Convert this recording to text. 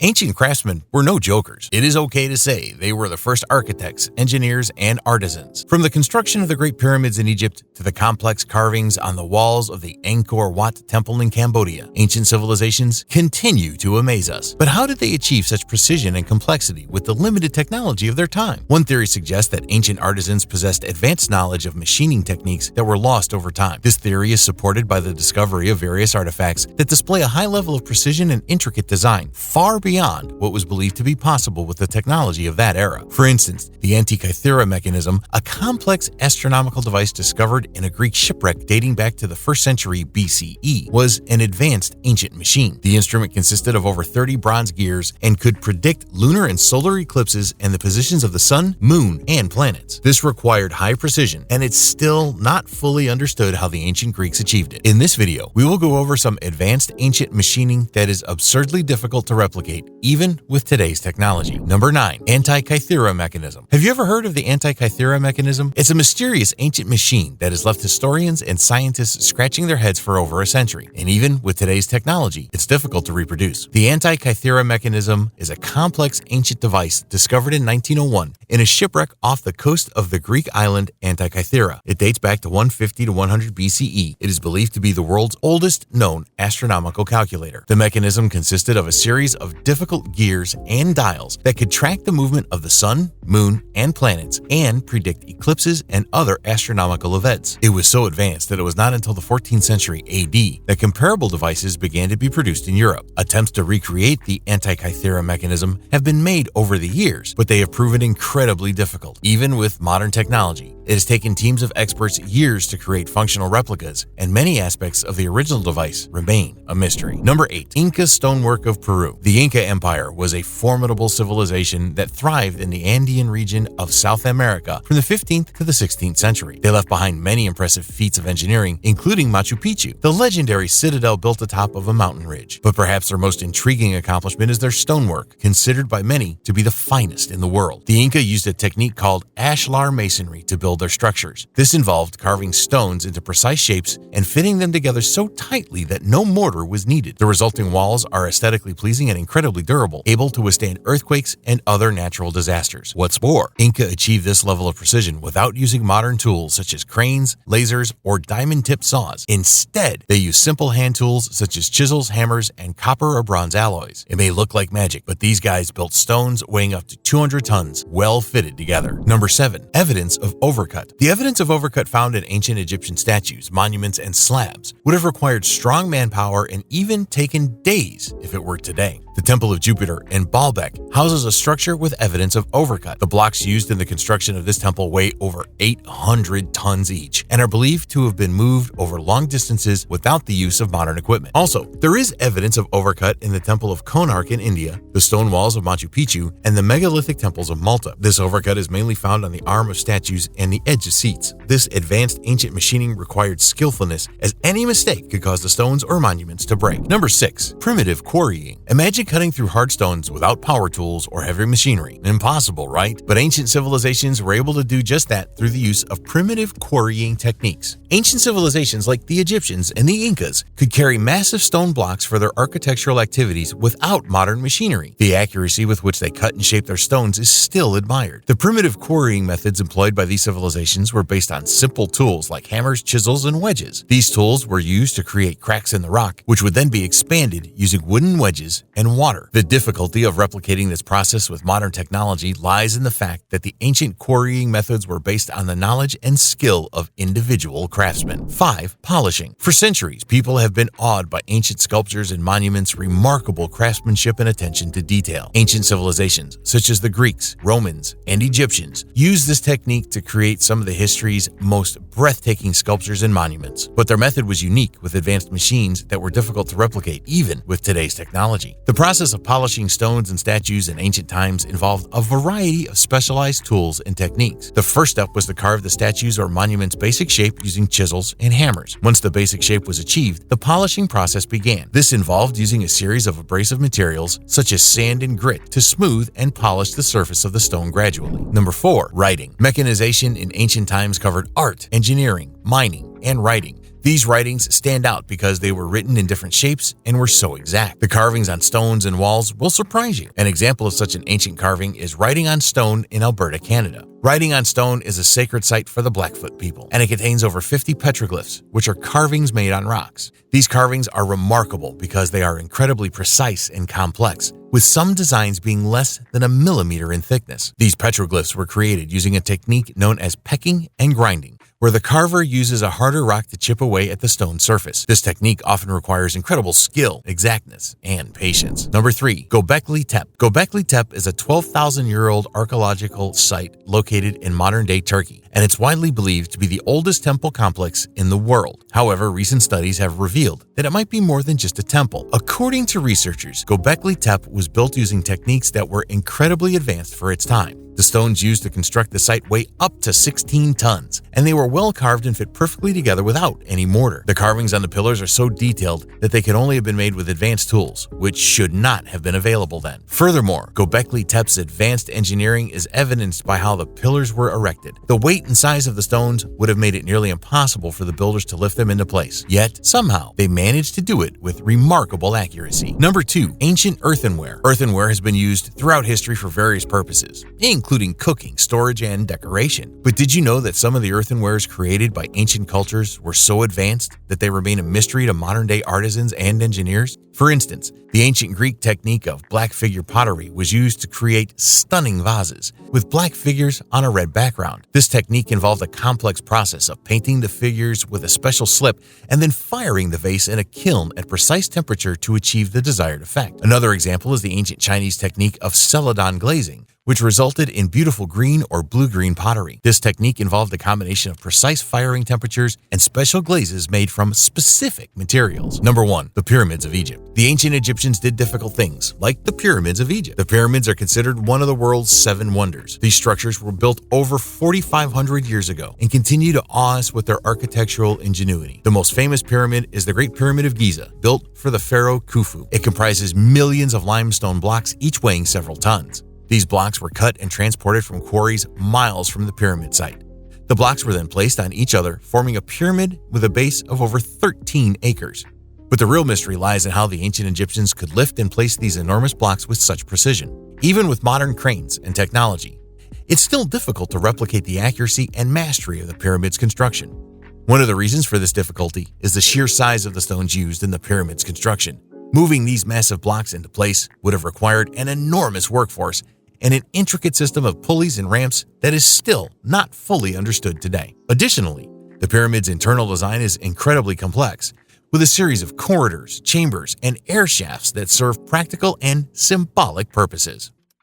Ancient craftsmen were no jokers. It is okay to say they were the first architects, engineers, and artisans. From the construction of the Great Pyramids in Egypt to the complex carvings on the walls of the Angkor Wat temple in Cambodia, ancient civilizations continue to amaze us. But how did they achieve such precision and complexity with the limited technology of their time? One theory suggests that ancient artisans possessed advanced knowledge of machining techniques that were lost over time. This theory is supported by the discovery of various artifacts that display a high level of precision and intricate design, far beyond what was believed to be possible with the technology of that era. For instance, the Antikythera mechanism, a complex astronomical device discovered in a Greek shipwreck dating back to the 1st century BCE, was an advanced ancient machine. The instrument consisted of over 30 bronze gears and could predict lunar and solar eclipses and the positions of the sun, moon, and planets. This required high precision, and it's still not fully understood how the ancient Greeks achieved it. In this video, we will go over some advanced ancient machining that is absurdly difficult to replicate, even with today's technology. Number 9. Antikythera mechanism. Have you ever heard of the Antikythera mechanism? It's a mysterious ancient machine that has left historians and scientists scratching their heads for over a century. And even with today's technology, it's difficult to reproduce. The Antikythera mechanism is a complex ancient device discovered in 1901 in a shipwreck off the coast of the Greek island Antikythera. It dates back to 150 to 100 BCE. It is believed to be the world's oldest known astronomical calculator. The mechanism consisted of a series of difficult gears and dials that could track the movement of the sun, moon, and planets and predict eclipses and other astronomical events. It was so advanced that it was not until the 14th century AD that comparable devices began to be produced in Europe. Attempts to recreate the Antikythera mechanism have been made over the years, but they have proven incredibly difficult. Even with modern technology, it has taken teams of experts years to create functional replicas, and many aspects of the original device remain a mystery. Number 8. Inca stonework of Peru. The Inca Empire was a formidable civilization that thrived in the Andean region of South America from the 15th to the 16th century. They left behind many impressive feats of engineering, including Machu Picchu, the legendary citadel built atop of a mountain ridge. But perhaps their most intriguing accomplishment is their stonework, considered by many to be the finest in the world. The Inca used a technique called ashlar masonry to build their structures. This involved carving stones into precise shapes and fitting them together so tightly that no mortar was needed. The resulting walls are aesthetically pleasing and incredibly durable, able to withstand earthquakes and other natural disasters. What's more, Inca achieved this level of precision without using modern tools such as cranes, lasers, or diamond-tipped saws. Instead, they used simple hand tools such as chisels, hammers, and copper or bronze alloys. It may look like magic, but these guys built stones weighing up to 200 tons, well fitted together. Number 7. Evidence of overcut. The evidence of overcut found in ancient Egyptian statues, monuments, and slabs would have required strong manpower and even taken days if it were today. The Temple of Jupiter in Baalbek houses a structure with evidence of overcut. The blocks used in the construction of this temple weigh over 800 tons each and are believed to have been moved over long distances without the use of modern equipment. Also, there is evidence of overcut in the Temple of Konark in India, the stone walls of Machu Picchu, and the megalithic temples of Malta. This overcut is mainly found on the arm of statues and the edge of seats. This advanced ancient machining required skillfulness, as any mistake could cause the stones or monuments to break. Number 6. Primitive quarrying. Imagine cutting through hard stones without power tools or heavy machinery. Impossible, right? But ancient civilizations were able to do just that through the use of primitive quarrying techniques. Ancient civilizations like the Egyptians and the Incas could carry massive stone blocks for their architectural activities without modern machinery. The accuracy with which they cut and shape their stones is still admired. The primitive quarrying methods employed by these civilizations were based on simple tools like hammers, chisels, and wedges. These tools were used to create cracks in the rock, which would then be expanded using wooden wedges and water. The difficulty of replicating this process with modern technology lies in the fact that the ancient quarrying methods were based on the knowledge and skill of individual craftsmen. 5. Polishing. For centuries, people have been awed by ancient sculptures and monuments' remarkable craftsmanship and attention to detail. Ancient civilizations, such as the Greeks, Romans, and Egyptians, used this technique to create some of the history's most breathtaking sculptures and monuments. But their method was unique, with advanced machines that were difficult to replicate even with today's technology. The process of polishing stones and statues in ancient times involved a variety of specialized tools and techniques. The first step was to carve the statues or monuments' basic shape using chisels and hammers. Once the basic shape was achieved, the polishing process began. This involved using a series of abrasive materials such as sand and grit to smooth and polish the surface of the stone gradually. Number 4. Writing. Mechanization in ancient times covered art, engineering, mining, and writing. The These writings stand out because they were written in different shapes and were so exact. The carvings on stones and walls will surprise you. An example of such an ancient carving is writing on stone in Alberta, Canada. Writing on stone is a sacred site for the Blackfoot people, and it contains over 50 petroglyphs, which are carvings made on rocks. These carvings are remarkable because they are incredibly precise and complex, with some designs being less than a millimeter in thickness. These petroglyphs were created using a technique known as pecking and grinding, where the carver uses a harder rock to chip away at the stone surface. This technique often requires incredible skill, exactness, and patience. Number 3. Göbekli Tepe. Göbekli Tepe is a 12,000-year-old archaeological site located in modern-day Turkey, and it's widely believed to be the oldest temple complex in the world. However, recent studies have revealed that it might be more than just a temple. According to researchers, Göbekli Tepe was built using techniques that were incredibly advanced for its time. The stones used to construct the site weigh up to 16 tons, and they were well carved and fit perfectly together without any mortar. The carvings on the pillars are so detailed that they could only have been made with advanced tools, which should not have been available then. Furthermore, Göbekli Tepe's advanced engineering is evidenced by how the pillars were erected. The weight and size of the stones would have made it nearly impossible for the builders to lift them into place. Yet, somehow, they managed to do it with remarkable accuracy. Number 2. Ancient earthenware. Earthenware has been used throughout history for various purposes, including cooking, storage, and decoration. But did you know that some of the earthenwares created by ancient cultures were so advanced that they remain a mystery to modern-day artisans and engineers? For instance, the ancient Greek technique of black figure pottery was used to create stunning vases with black figures on a red background. This technique involved a complex process of painting the figures with a special slip and then firing the vase in a kiln at precise temperature to achieve the desired effect. Another example is the ancient Chinese technique of celadon glazing, which resulted in beautiful green or blue-green pottery. This technique involved a combination of precise firing temperatures and special glazes made from specific materials. Number 1. The Pyramids of Egypt. The ancient Egyptians did difficult things, like the Pyramids of Egypt. The pyramids are considered one of the world's 7 wonders. These structures were built over 4,500 years ago and continue to awe us with their architectural ingenuity. The most famous pyramid is the Great Pyramid of Giza, built for the pharaoh Khufu. It comprises millions of limestone blocks, each weighing several tons. These blocks were cut and transported from quarries miles from the pyramid site. The blocks were then placed on each other, forming a pyramid with a base of over 13 acres. But the real mystery lies in how the ancient Egyptians could lift and place these enormous blocks with such precision. Even with modern cranes and technology, it's still difficult to replicate the accuracy and mastery of the pyramid's construction. One of the reasons for this difficulty is the sheer size of the stones used in the pyramid's construction. Moving these massive blocks into place would have required an enormous workforce and an intricate system of pulleys and ramps that is still not fully understood today. Additionally, the pyramid's internal design is incredibly complex, with a series of corridors, chambers, and air shafts that serve practical and symbolic purposes.